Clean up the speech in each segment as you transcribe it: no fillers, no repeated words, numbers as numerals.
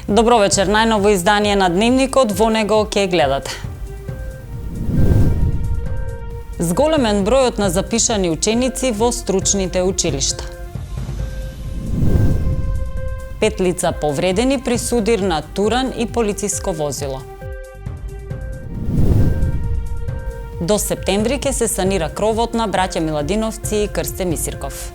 Добро вечер, најново издание на Дневникот, во него ќе гледате. Зголемен бројот на запишани ученици во стручните училишта. 5 лица повредени при судир на Туран и полициско возило. До септември ќе се санира кровот на браќа Миладиновци и Крсте Мисирков.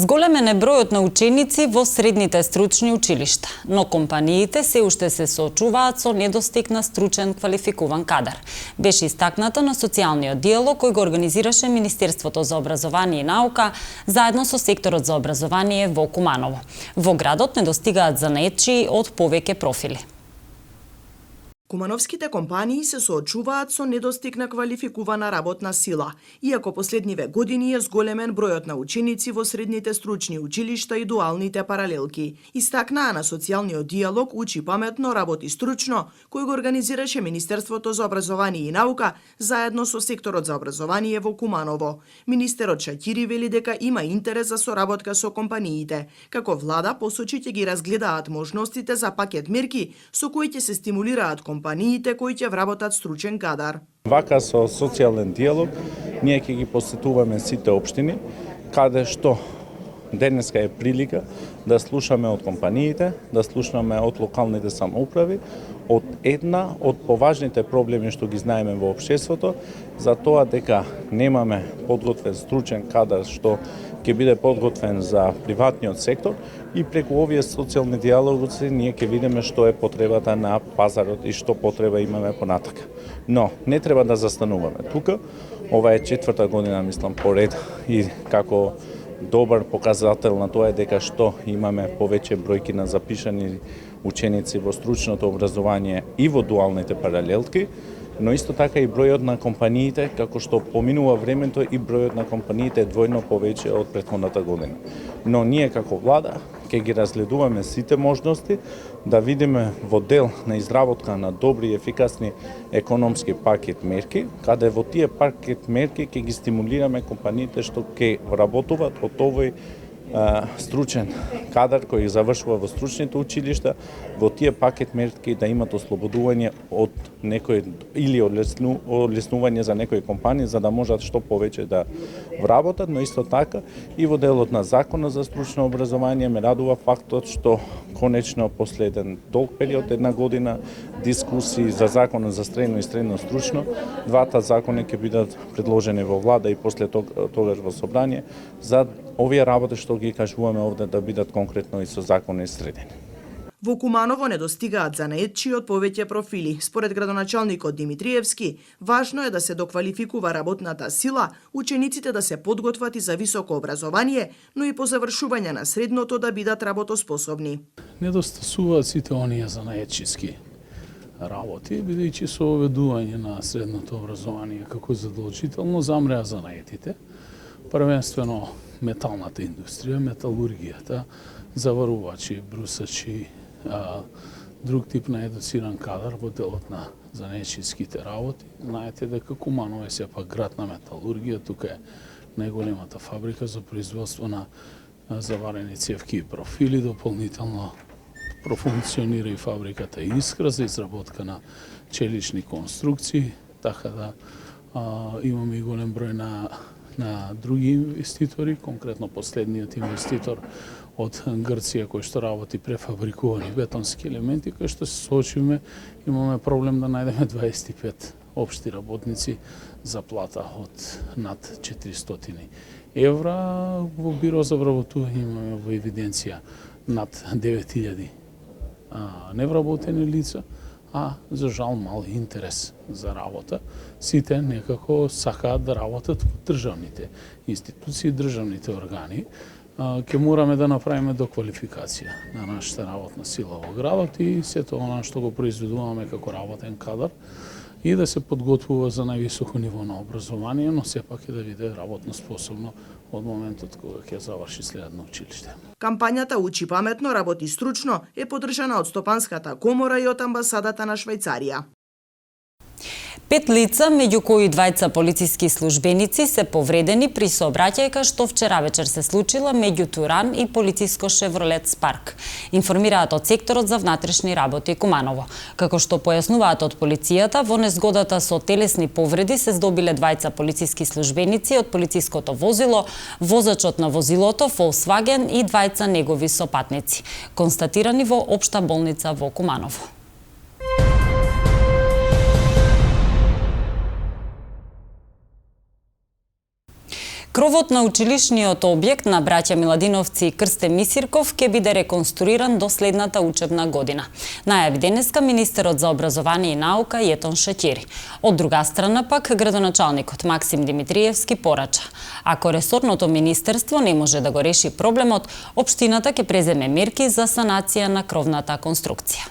Зголемен е бројот на ученици во средните стручни училишта, но компаниите се уште се соочуваат со недостиг на стручен квалификуван кадар. Беше истакнато на социјалниот диалог кој го организираше Министерството за образование и наука заедно со секторот за образование во Куманово. Во градот недостигаат занаетчии од повеќе профили. Кумановските компании се соочуваат со недостиг на квалификувана работна сила, иако последниве години е зголемен бројот на ученици во средните стручни училишта и дуалните паралелки. Истакнаа на социјалниот диалог Учи паметно, работи стручно, кој го организираше Министерството за образование и наука заедно со секторот за образование во Куманово. Министерот Шакири вели дека има интерес за соработка со компаниите, како влада посочи ќе ги разгледаат можностите за пакет мерки со кои ќе се стимулираат компаниите кои ќе вработат стручен кадар. Вака со социјален диалог ние ќе ги посетуваме сите општини каде што денеска е прилика да слушаме од компаниите, да слушаме од локалните самоуправи, од една од поважните проблеми што ги знаеме во општеството, за тоа дека немаме подготвен стручен кадар што ќе биде подготвен за приватниот сектор и преку овие социјални диалози ние ќе видиме што е потребата на пазарот и што потреба имаме понатака. Но не треба да застануваме тука. Ова е 4-та година, мислам, поред и како добар показател на тоа е дека што имаме повеќе бројки на запишани ученици во стручното образование и во дуалните паралелки, но исто така и бројот на компаниите, како што поминува времето и бројот на компаниите е двојно повеќе од претходната година. Но ние како влада ќе ги разгледуваме сите можности да видиме во дел на изработка на добри и ефикасни економски пакет мерки, каде во тие пакет мерки ќе ги стимулираме компаниите што ќе работуваат од овој стручен кадар кој завршува во стручните училишта, во тие пакет мерки да имат ослободување од некој или олеснување за некои компании за да можат што повеќе да вработат, но исто така и во делот на законот за стручно образование ме радува фактот што конечно после еден долг период, една година дискусии за законот за средно и средно стручно, двата закони ќе бидат предложени во влада и после тогаш во собрание за овие работи што ги кажуваме овде да бидат конкретно и со закони средени. Во Куманово недостигаат занаетчии од повеќе профили. Според градоначалникот Димитриевски, важно е да се доквалификува работната сила, учениците да се подготват и за високо образование, но и по завршување на средното да бидат работоспособни. Недостасуваат сите оние занаетчиски работи, бидејќи со оведување на средното образование како задолжително замреа занаетите, првенствено металната индустрија, металургијата, заварувачи, брусачи, друг тип на едуциран кадар во делот на занаетчиските работи. Знаете дека Куманово е сепак град на металургија, тука е најголемата фабрика за производство на заварени цевки и профили, дополнително профункционира и фабриката Искра за изработка на челични конструкции, така да имаме и голем број на други инвеститори, конкретно последниот инвеститор од Грција кој што работи префабрикувани бетонски елементи, кој што се соочиме, имаме проблем да најдеме 25 општи работници за плата од над 400 евра. Во биро за вработување имаме во евиденција над 9000 невработени лица, а за жал мал интерес за работа. Сите некако сакаат да работат во државните институции, државните органи. Ќе мораме да направиме доквалификација на нашата работна сила во градот и сето она што го произведуваме како работен кадар и да се подготвува за највисоко ниво на образование, но сепак е да биде работно способно од моментот кога ќе заврши следно училиште. Кампањата Учи паметно, работи стручно е поддржана од Стопанската комора и од амбасадата на Швајцарија. 5 лица, меѓу кои двајца полициски службеници, се повредени при сообраќајка што вчера вечер се случила меѓу Туран и полициско Шевролет Спарк. Информираат од секторот за внатрешни работи Куманово. Како што појаснуваат од полицијата, во незгодата со телесни повреди се здобиле двајца полициски службеници од полициското возило, возачот на возилото Volkswagen и двајца негови сопатници, констатирани во Општа болница во Куманово. Кровот на училишниот објект на браќа Миладиновци и Крсте Мисирков ќе биде реконструиран до следната учебна година. Најави денеска министерот за образование и наука Јетон Шакири. Од друга страна пак градоначалникот Максим Димитриевски порача: ако ресорното министерство не може да го реши проблемот, општината ќе преземе мерки за санација на кровната конструкција.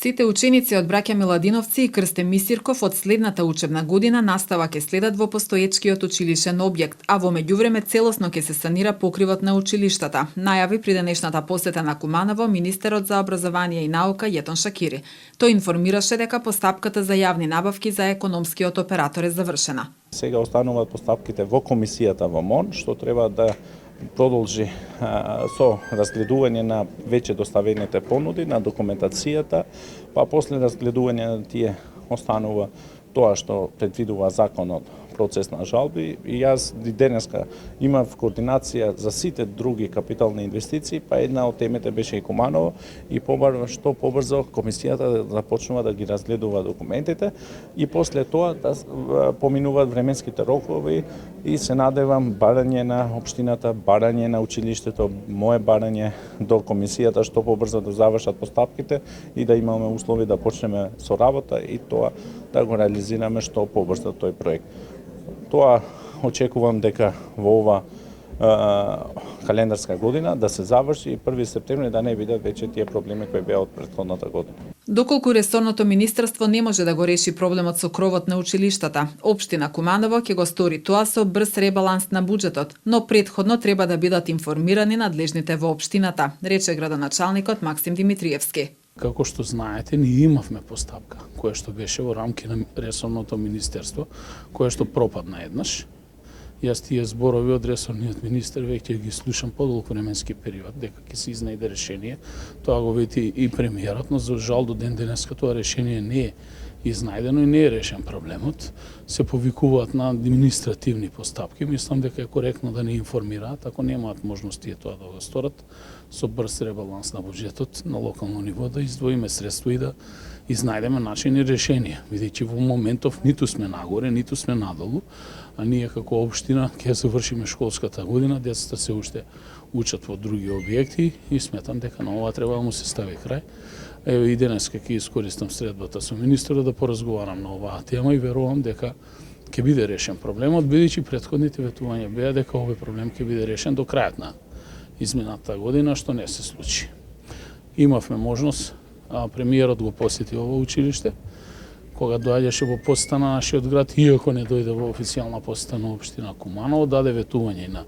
Сите ученици од браќа Миладиновци и Крсте Мисирков од следната учебна година настава ќе следат во постоечкиот училишен објект, а во меѓувреме целосно ќе се санира покривот на училиштата, најави при денешната посета на Куманово министерот за образование и наука Јетон Шакири. Тој информираше дека постапката за јавни набавки за економскиот оператор е завршена. Сега остануваат постапките во комисијата во МОН, што треба да продолжи со разгледување на веќе доставените понуди, на документацијата, па после разгледување на тие останува тоа што предвидува законот, процес на жалби, и јас денеска имав координација за сите други капитални инвестиции, па една од темите беше и Куманово, и што побрзо комисијата да започнува да ги разгледува документите и после тоа да поминуваат временските рокови, и се надевам барање на општината, барање на училиштето, мое барање до комисијата што побрзо да завршат постапките и да имаме услови да почнеме со работа и тоа да го реализираме што побрзо тој проект. Тоа очекувам дека во ова календарска година да се заврши и 1 септември да не бидат веќе тие проблеми кои беа од претходната година. Доколку ресорното министерство не може да го реши проблемот со кровот на училиштата, општина Куманово ќе го стори тоа со брз ребаланс на буџетот, но претходно треба да бидат информирани надлежните во општината, рече градоначалникот Максим Димитриевски. Како што знаете, ние имавме постапка, која што беше во рамки на ресорното министерство, која што пропадна еднаш. Јас тие зборови од ресорниот министер веќе ги слушам подолг временски период, дека ќе се изнајде решение. Тоа го вети и премиерот, но за жал до ден денеска тоа решение не е изнајдено и не е решен проблемот. Се повикуваат на административни постапки. Мислам дека е коректно да не информираат, ако немаат можности тоа да го сторат, со брз ребаланс на буџетот на локално ниво да издвоиме средства и да изнајдеме начин и решение. Бидејќи во моментов ниту сме нагоре, ниту сме надолу, а ние како општина ќе завршиме школската година, децата се уште учат во други објекти и сметам дека на ова треба да му се стави крај. Еве и денеска ќе искористам средбата со министерот да поразговарам на оваа тема и верувам дека ќе биде решен проблемот, бидејќи претходните ветувања беа дека овој проблем ќе биде решен до крајот на измината година, што не се случи. Имавме можност, премиерот го посети ово училиште, кога доаѓаше во посета на нашиот град, иако не дојде во официјална посета на општина Куманово, даде ветување на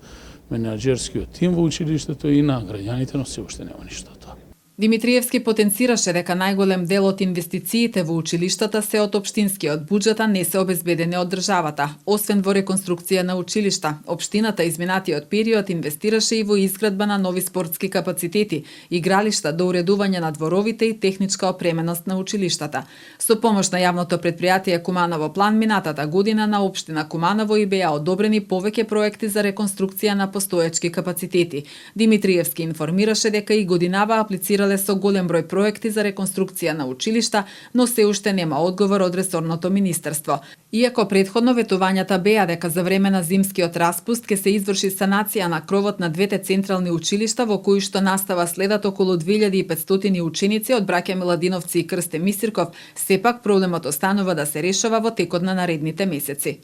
менаџерскиот тим во училиштето и на граѓаните, но се уште нема ништо тоа. Димитриевски потенцираше дека најголем дел од инвестициите во училиштата се од општинскиот буџет, а не се обезбедени од државата. Освен во реконструкција на училишта, општината изминатиот период инвестираше и во изградба на нови спортски капацитети, игралишта, доуредување на дворовите и техничка опременост на училиштата. Со помош на јавното претпријатие Куманово план минатата година на општина Куманово и беа одобрени повеќе проекти за реконструкција на постоечки капацитети. Димитриевски информираше дека и годинава аплицира со голем број проекти за реконструкција на училишта, но се уште нема одговор од ресорното министерство. Иако претходно ветувањата беа дека за време на зимскиот распуст ќе се изврши санација на кровот на двете централни училишта во кои што настава следат околу 2500 ученици од браќа Миладиновци и Крсте Мисирков, сепак проблемот останува да се решава во текот на наредните месеци.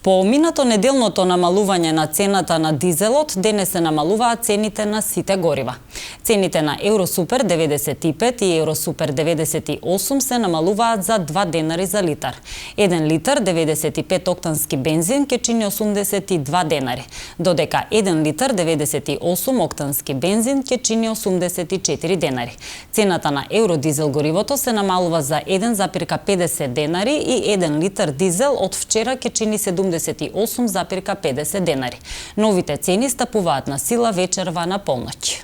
По минато неделното намалување на цената на дизелот, денес се намалуваат цените на сите горива. Цените на Евросупер 95 и Евросупер 98 се намалуваат за 2 денари за литар. 1 литар 95 октански бензин ќе чини 82 денари, додека 1 литар 98 октански бензин ќе чини 84 денари. Цената на евродизел горивото се намалува за 1,50 денари и 1 литар дизел од вчера ќе чини 78,50 денари. Новите цени стапуваат на сила вечерва на полноќ.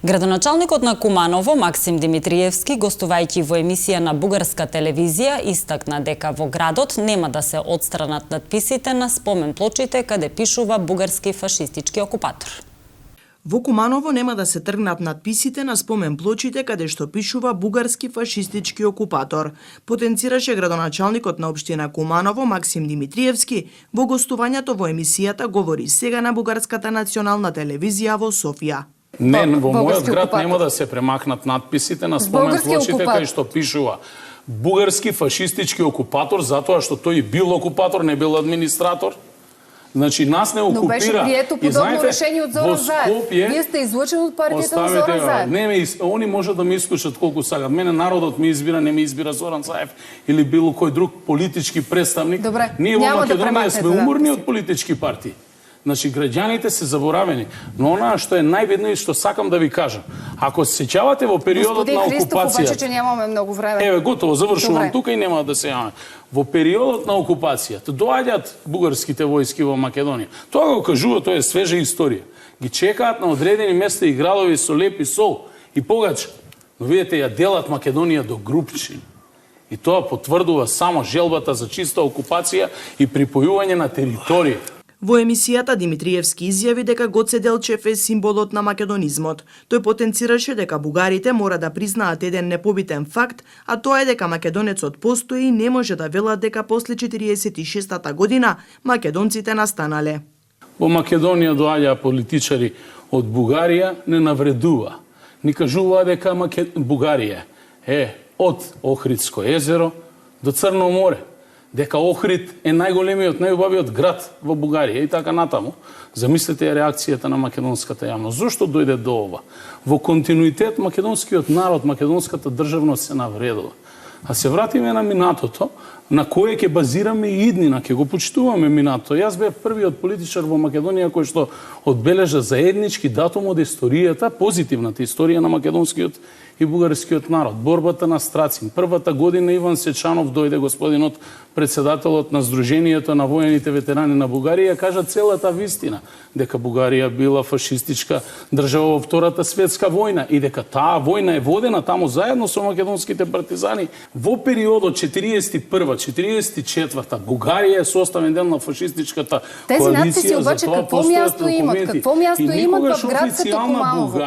Градоначалникот на Куманово, Максим Димитриевски, гостувајќи во емисија на бугарска телевизија, истакна дека во градот нема да се отстранат надписите на спомен плочите каде пишува бугарски фашистички окупатор. Во Куманово нема да се тргнат надписите на спомен плочите каде што пишува бугарски фашистички окупатор, потенцираше градоначалникот на општина Куманово Максим Димитриевски во гостувањето во емисијата Говори сега на бугарската национална телевизија во Софија. Не, во мојот град нема да се премахнат надписите на спомен плочите кај што пишува бугарски фашистички окупатор, затоа што тој бил окупатор, не бил администратор. Значи нас не окупира. Но беше прието подобно решение од Зоран Заев. Вие сте излучени од партијата на Зоран Заев. Не, они може да ме исклучат колку сакат. Мене народот ми избира, не ме избира Зоран Заев или било кој друг политички представник. Добре, ние во Македонија сме уморни од политички партии. Значи, граѓаните се заборавени. Но онаа што е најбитно и што сакам да ви кажам, ако се сеќавате во периодот на окупација... Господин Христов, обаче, че нямаме многу време. Еве, готово, завршувам тука и нема да се јаваме. Во периодот на окупацијата доаѓаат бугарските војски во Македонија. Тоа го кажува, тоа е свежа историја. Ги чекаат на одредени места и градови со леп и сол и погача. Но видите, ја делат Македонија до групчини. И тоа потврдува само желбата за чиста окупација и припојување на територија. Во емисијата Димитриевски изјави дека Гоце Делчев е символот на македонизмот. Тој потенцираше дека бугарите мора да признаат еден непобитен факт, а тоа е дека македонецот постои и не може да велат дека после 46-та година македонците настанале. Во Македонија доаѓаа политичари од Бугарија, не навредува. Ни кажуваа дека Бугарија е од Охридско езеро до Црно море, дека Охрид е најголемиот, најубавиот град во Бугарија и така натаму. Замислете реакцијата на македонската јавност. Зошто дојде до ова? Во континуитет македонскиот народ, македонската државност се навредува. А се вратиме на минатото, на кое ќе базираме и иднина, ќе го почитуваме минатото. Јас бев првиот политичар во Македонија кој што одбележа заеднички датум од историјата, позитивната историја на македонскиот и бугарскиот народ. Борбата на Страцин. Првата година Иван Сечанов дојде, господинот председателот на Сдруженијето на воените ветерани на Бугарија, кажа целата вистина, дека Бугарија била фашистичка држава во Втората светска војна и дека таа војна е водена таму заедно со македонските партизани. Во периодот 41-44 Бугарија е составен дел на фашистичката коалиција. Тези надписи обаче какво място имат? Какво място имат в град като Куманово?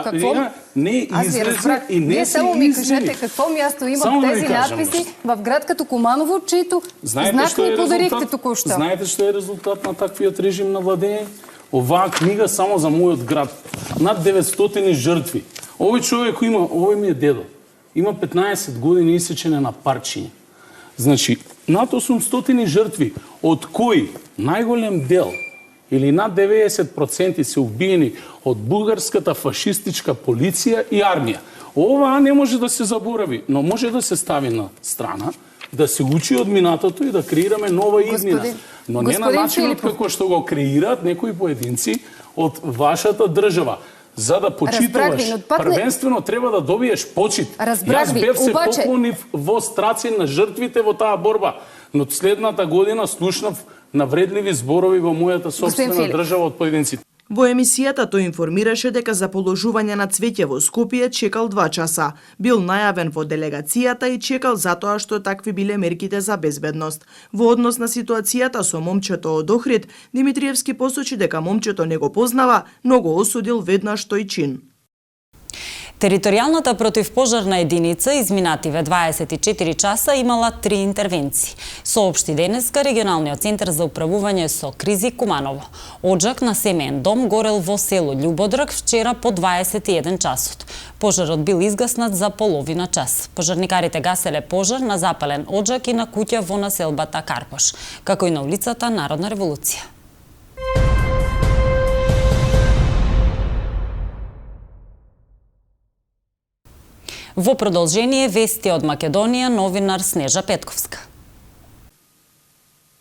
Не излезе и не се ми кажете какво място имат тези надписи в град като Куманово, чието знак ни подарихте току-што. Знаете што е резултат на таквиот режим на владење? Оваа книга само за мојот град. Над 900 жртви. Овој човек има, овој ми е дедо. Има 15 години исечене на парчиња. Значи, над 800 жртви, од кои најголем дел или над 90% се убиени од бугарската фашистичка полиција и армија. Ова не може да се заборави, но може да се стави на страна, да се учи од минатото и да креираме нова иднина. Но не на начинот како што го креираат некои поединци од вашата држава. За да почитуваш, првенствено треба да добиеш почит. Јас бев се поклонив во Страцин на жртвите во таа борба, но следната година слушнав навредливи зборови во мојата сопствена држава од поединците. Во емисијата тој информираше дека за положување на цвеќе во Скопје чекал 2 часа. Бил најавен во делегацијата и чекал затоа што такви биле мерките за безбедност. Во однос на ситуацијата со момчето од Охрид, Димитриевски посочи дека момчето не го познава, но го осудил веднаш тој чин. Територијалната противпожарна единица изминативе 24 часа имала 3 интервенции. Соопшти денеска регионалниот центар за управување со кризи Куманово. Оджак на семеен дом горел во село Љубодрак вчера по 21 часот. Пожарот бил изгаснат за половина час. Пожарникарите гаселе пожар на запален оджак и на куќа во населбата Карпош, како и на улицата Народна револуција. Во продолжение вести од Македонија, новинар Снежа Петковска.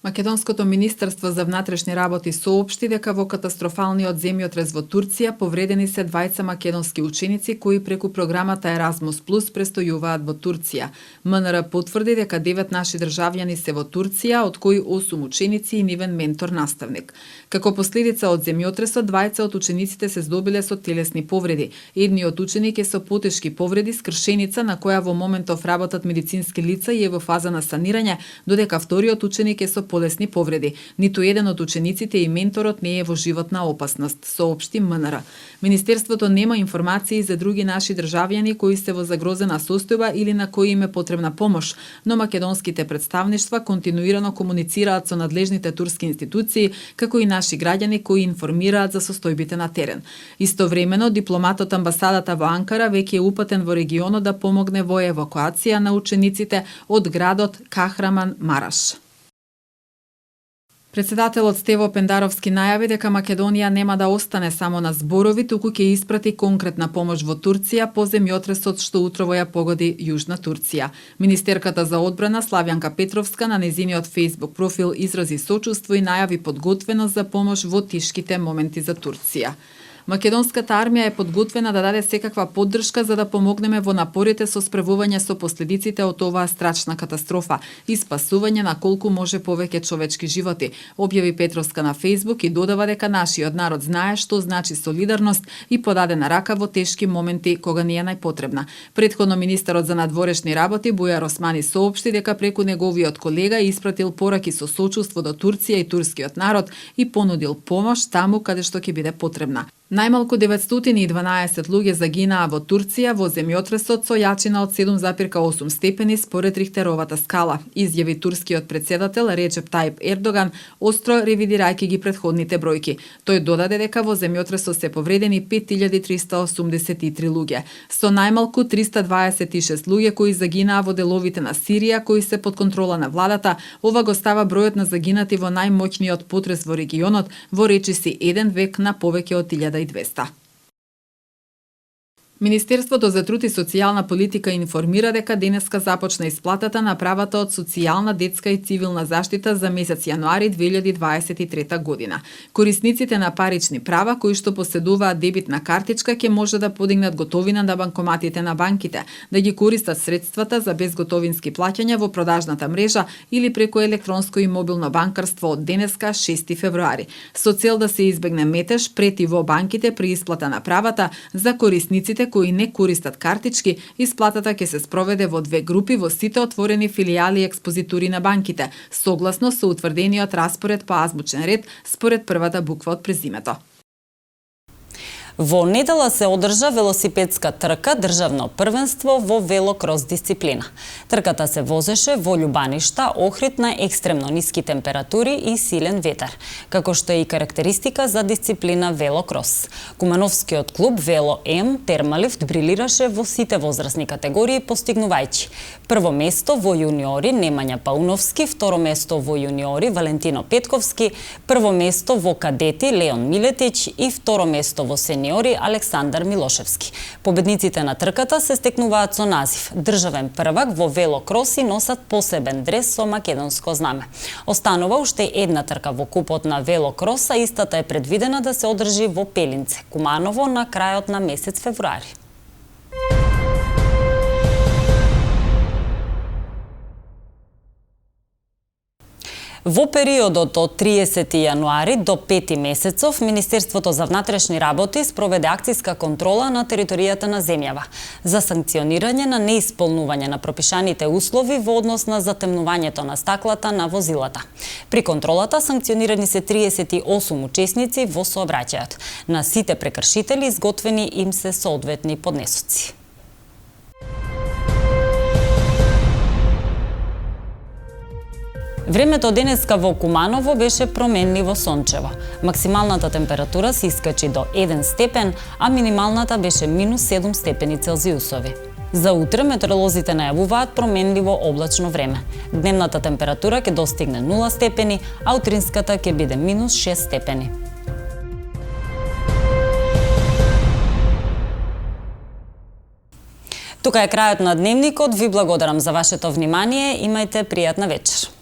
Македонското министерство за внатрешни работи соопшти дека во катастрофалниот земјотрес во Турција повредени се 2 македонски ученици кои преку програмата Erasmus Plus престојуваат во Турција. МНР потврди дека 9 наши државјани се во Турција, од кои 8 ученици и нивен ментор наставник. Како последица од земјотресот, 2 од учениците се здобиле со телесни повреди. Едниот ученик е со потешки повреди, скршеница на која во моментов работат медицински лица и е во фаза на санирање, додека вториот ученик е со полесни повреди. Ниту еден од учениците и менторот не е во животна опасност, соопшти МНР. Министерството нема информации за други наши државјани кои се во загрозена состојба или на кои им е потребна помош, но македонските представништва континуирано комуницираат со надлежните турски институции, како и наши граѓани кои информираат за состојбите на терен. Истовремено, дипломатот амбасадата во Анкара веќе е упатен во регионот да помогне во евакуација на учениците од градот Кахраман Мараш. Председателот Стево Пендаровски најави дека Македонија нема да остане само на зборови, туку ќе испрати конкретна помош во Турција по земјотресот што утрово ја погоди Јужна Турција. Министерката за одбрана Славјанка Петровска на незиниот Facebook профил изрази сочувство и најави подготвеност за помош во тишките моменти за Турција. Македонската армија е подготвена да даде секаква поддршка за да помогнеме во напорите со справување со последиците од оваа страшна катастрофа и спасување на колку може повеќе човечки животи, објави Петровска на Facebook и додава дека нашиот народ знае што значи солидарност и подадена рака во тешки моменти кога ни е најпотребна. Претходно министерот за надворешни работи Бујар Османи соопшти дека преку неговиот колега испратил пораки со сочувство до Турција и турскиот народ и понудил помош таму каде што ќе биде потребна. Најмалку 912 луѓе загинаа во Турција во земјотресот со јачина од 7,8 степени според Рихтеровата скала, изјави турскиот председател Реджеп Тајип Ердоган, остро ревидирајќи ги претходните бројки. Тој додаде дека во земјотресот се повредени 5383 луѓе, со најмалку 326 луѓе кои загинаа во деловите на Сирија кои се под контрола на владата. Ова го става бројот на загинати во најмоќниот потрес во регионот во речиси 1 век на повеќе од 1200. Министерството за труд и социјална политика информира дека денеска започна исплатата на правата од социјална, детска и цивилна заштита за месец јануари 2023 година. Корисниците на парични права кои што поседуваат дебитна картичка ќе може да подигнат готовина на банкоматите на банките, да ги користат средствата за безготовински плаќања во продажната мрежа или преку електронско и мобилно банкарство од денеска 6 февруари. Со цел да се избегне метеж пред и во банките при исплата на правата за корисниците кои не користат картички, исплатата ќе се спроведе во 2 групи во сите отворени филијали и експозитури на банките, согласно со утврдениот распоред по азбучен ред според првата буква од презимето. Во недела се одржа велосипедска трка државно првенство во велокрос дисциплина. Трката се возеше во љубаништа, Охрид на екстремно ниски температури и силен ветар, како што е и карактеристика за дисциплина велокрос. Кумановскиот клуб Вело М Термалифт брилираше во сите возрастни категории, постигнувајќи прво место во јуниори Немања Пауновски, второ место во јуниори Валентино Петковски, прво место во кадети Леон Милетич и второ место во сениори Александар Милошевски. Победниците на трката се стекнуваат со назив државен првак во велокрос и носат посебен дрес со македонско знаме. Останува уште една трка во купот на велокрос, а истата е предвидена да се одржи во Пелинце, Куманово на крајот на месец февруари. Во периодот од 30 јануари до 5 месецов, Министерството за внатрешни работи спроведе акциска контрола на територијата на земјава за санкционирање на неисполнување на пропишаните услови во однос на затемнувањето на стаклата на возилата. При контролата санкционирани се 38 учесници во сообраќајот. На сите прекршители изготвени им се соодветни поднесоци. Времето денеска во Куманово беше променливо сончево. Максималната температура се искачи до 1 степен, а минималната беше минус 7 степени Целзиусови. За утре метеоролозите најавуваат променливо облачно време. Дневната температура ќе достигне 0 степени, а утринската ќе биде минус 6 степени. Тука е крајот на дневникот. Ви благодарам за вашето внимание. Имајте пријатна вечер.